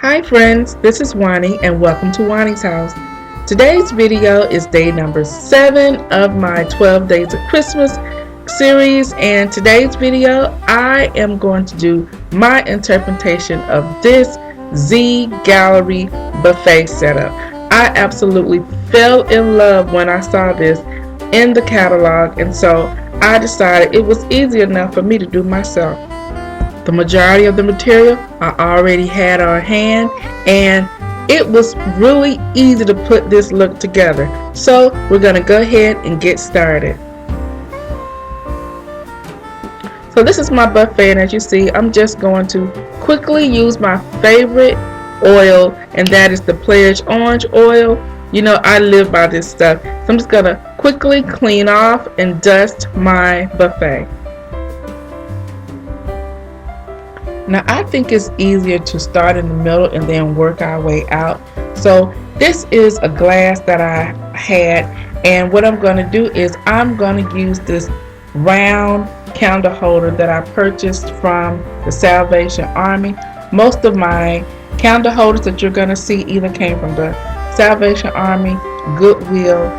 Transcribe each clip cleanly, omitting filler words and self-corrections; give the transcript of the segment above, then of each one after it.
Hi friends, this is Wani and welcome to Wani's house. Today's video is day number 7 of my 12 Days of Christmas series, and today's video I am going to do my interpretation of this Z Gallerie buffet setup. I absolutely fell in love when I saw this in the catalog, and so I decided it was easy enough for me to do myself. The majority of the material I already had on hand, and it was really easy to put this look together. So we're going to go ahead and get started. So this is my buffet, and as you see, I'm just going to quickly use my favorite oil, and that is the Pledge orange oil. You know, I live by this stuff. So I'm just going to quickly clean off and dust my buffet. Now I think it's easier to start in the middle and then work our way out. So this is a glass that I had, and what I'm going to do is I'm going to use this round candle holder that I purchased from the Salvation Army. Most of my candle holders that you're going to see either came from the Salvation Army, Goodwill,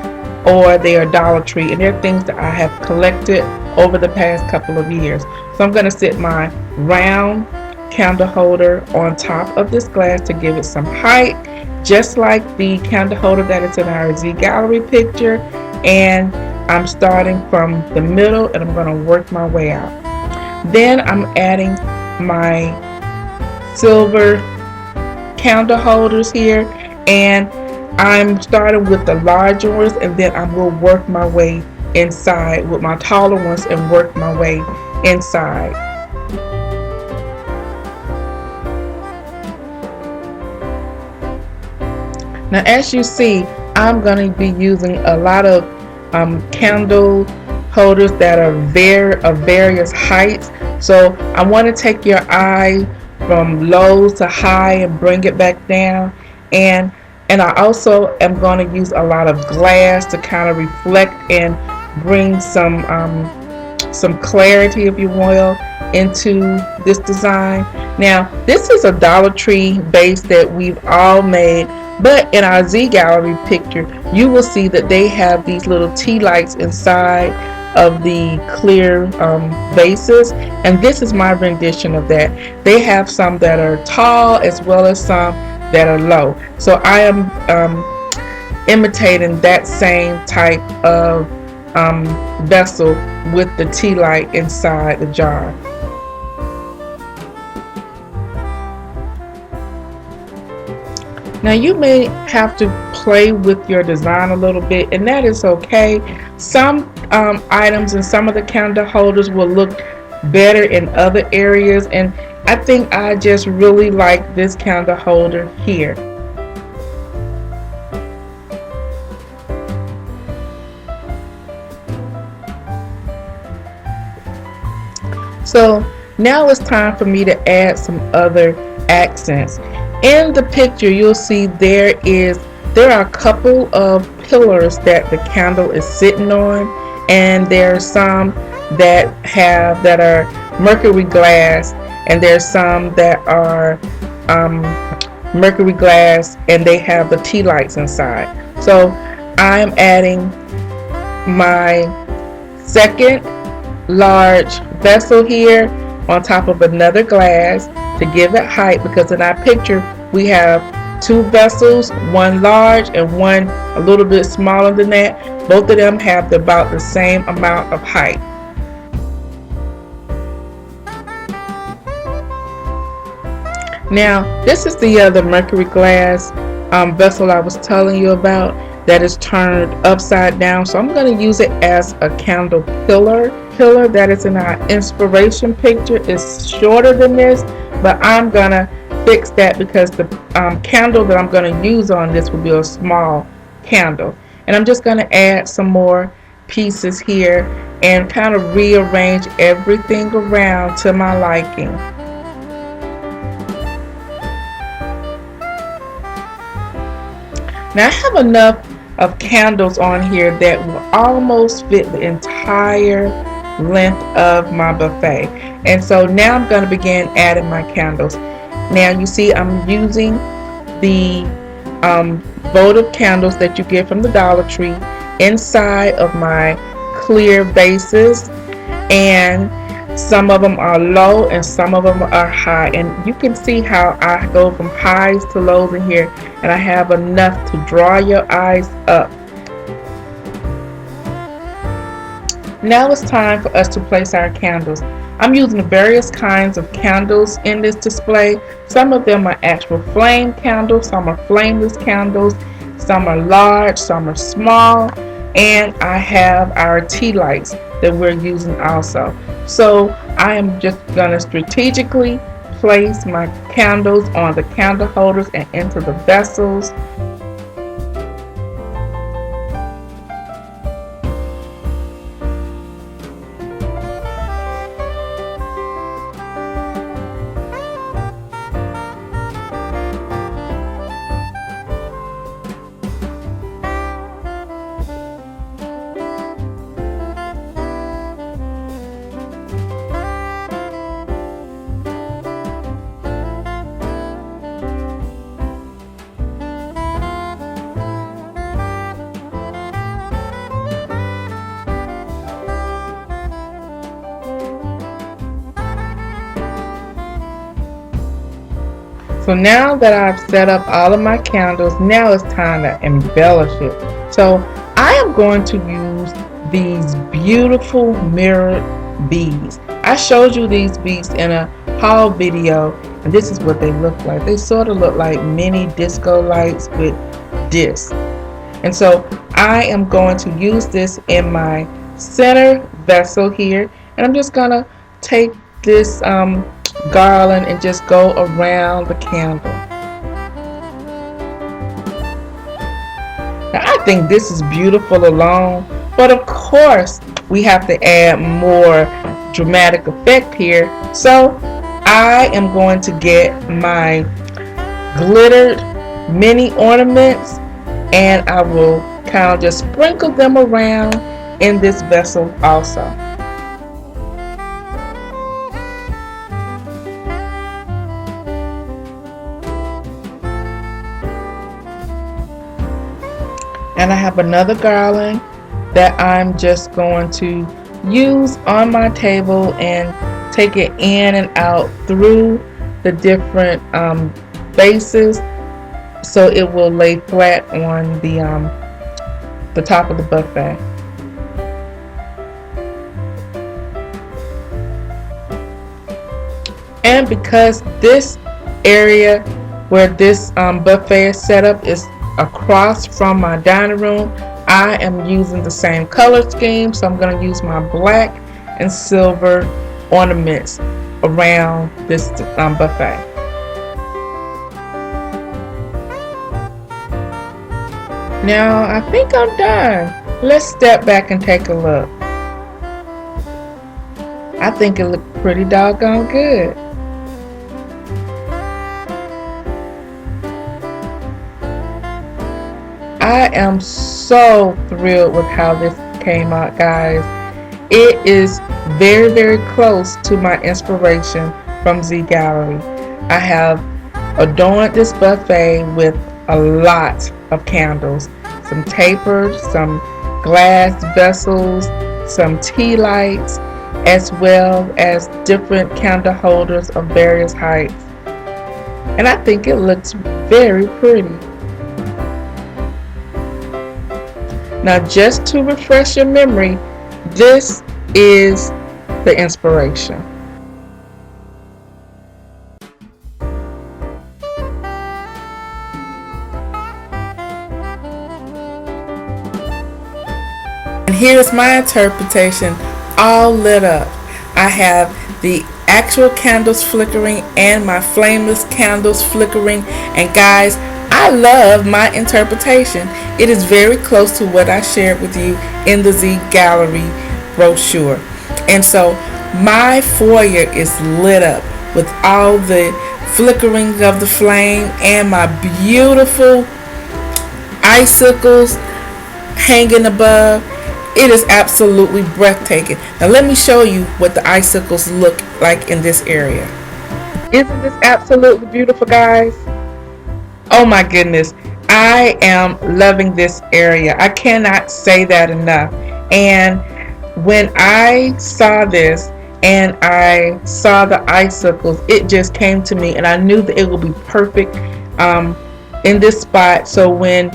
or they are Dollar Tree, and they're things that I have collected over the past couple of years. So I'm going to sit my round candle holder on top of this glass to give it some height, just like the candle holder that is in our Z Gallerie picture. And I'm starting from the middle and I'm going to work my way out. Then I'm adding my silver candle holders here, and I'm starting with the larger ones, and then I will work my way inside with my taller ones and work my way inside. Now as you see, I'm going to be using a lot of candle holders that are of various heights. So I want to take your eye from low to high and bring it back down. And I also am going to use a lot of glass to kind of reflect and bring some clarity, if you will, into this design. Now this is a Dollar Tree base that we've all made, but in our Z Gallerie picture you will see that they have these little tea lights inside of the clear vases, and this is my rendition of that. They have some that are tall as well as some that are low, so I am imitating that same type of vessel with the tea light inside the jar. Now you may have to play with your design a little bit, and that is okay. Some items and some of the candle holders will look better in other areas, and I think I just really like this candle holder here. So now it's time for me to add some other accents. In the picture you'll see there are a couple of pillars that the candle is sitting on, and there are some that are mercury glass, and there's some that are mercury glass and they have the tea lights inside. So I'm adding my second large vessel here on top of another glass to give it height, because in our picture we have two vessels, one large and one a little bit smaller than that. Both of them have about the same amount of height. Now this is the other mercury glass vessel I was telling you about that is turned upside down, so I'm going to use it as a candle pillar that is in our inspiration picture. Is shorter than this, but I'm gonna fix that because the candle that I'm gonna use on this will be a small candle. And I'm just gonna add some more pieces here and kind of rearrange everything around to my liking. Now I have enough of candles on here that will almost fit the entire length of my buffet, and so now I'm going to begin adding my candles. Now you see I'm using the votive candles that you get from the Dollar Tree inside of my clear vases, and some of them are low and some of them are high, and you can see how I go from highs to lows in here, and I have enough to draw your eyes up. Now it's time for us to place our candles. I'm using various kinds of candles in this display. Some of them are actual flame candles, some are flameless candles, some are large, some are small, and I have our tea lights that we're using also. So I am just going to strategically place my candles on the candle holders and into the vessels. So now that I've set up all of my candles, now it's time to embellish it. So I am going to use these beautiful mirrored beads. I showed you these beads in a haul video, and this is what they look like. They sort of look like mini disco lights with discs. And so I am going to use this in my center vessel here, and I'm just going to take this garland and just go around the candle. Now I think this is beautiful alone, but of course we have to add more dramatic effect here. So I am going to get my glittered mini ornaments, and I will kind of just sprinkle them around in this vessel also. And I have another garland that I'm just going to use on my table and take it in and out through the different bases, so it will lay flat on the top of the buffet. And because this area where this buffet is set up is across from my dining room, I am using the same color scheme, so I'm going to use my black and silver ornaments around this buffet. Now I think I'm done. Let's step back and take a look. I think it looked pretty doggone good. I am so thrilled with how this came out, guys. It is very, very close to my inspiration from Z Gallerie. I have adorned this buffet with a lot of candles, some tapered, some glass vessels, some tea lights, as well as different candle holders of various heights. And I think it looks very pretty. Now, just to refresh your memory, this is the inspiration. And here's my interpretation, all lit up. I have the actual candles flickering and my flameless candles flickering, and guys, I love my interpretation. It is very close to what I shared with you in the Z Gallerie brochure. And so my foyer is lit up with all the flickering of the flame and my beautiful icicles hanging above. It is absolutely breathtaking. Now let me show you what the icicles look like in this area. Isn't this absolutely beautiful, guys? Oh my goodness. I am loving this area. I cannot say that enough. And when I saw this and I saw the icicles, it just came to me, and I knew that it would be perfect um, in this spot. So when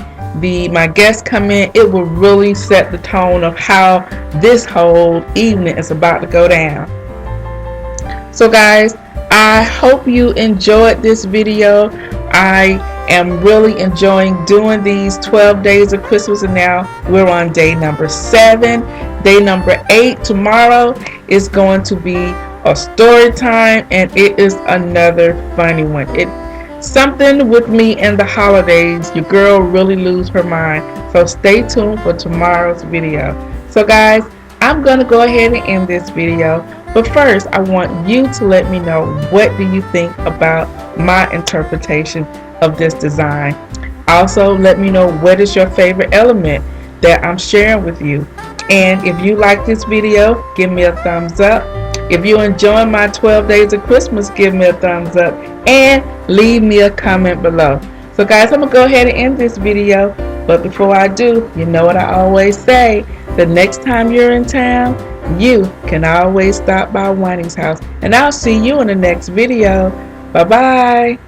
my guests come in, it will really set the tone of how this whole evening is about to go down. So guys, I hope you enjoyed this video. I am really enjoying doing these 12 days of Christmas, and now we're on day number 7. Day number 8 tomorrow is going to be a story time, and it is another funny one. It something with me in the holidays, your girl really lose her mind. So stay tuned for tomorrow's video. So guys, I'm going to go ahead and end this video. But first, I want you to let me know, what do you think about my interpretation of this design. Also, let me know what is your favorite element that I'm sharing with you. And if you like this video, give me a thumbs up. If you enjoy my 12 days of Christmas, give me a thumbs up and leave me a comment below. So guys, I'm going to go ahead and end this video. But before I do, you know what I always say, the next time you're in town, you can always stop by Wining's house. And I'll see you in the next video. Bye-bye.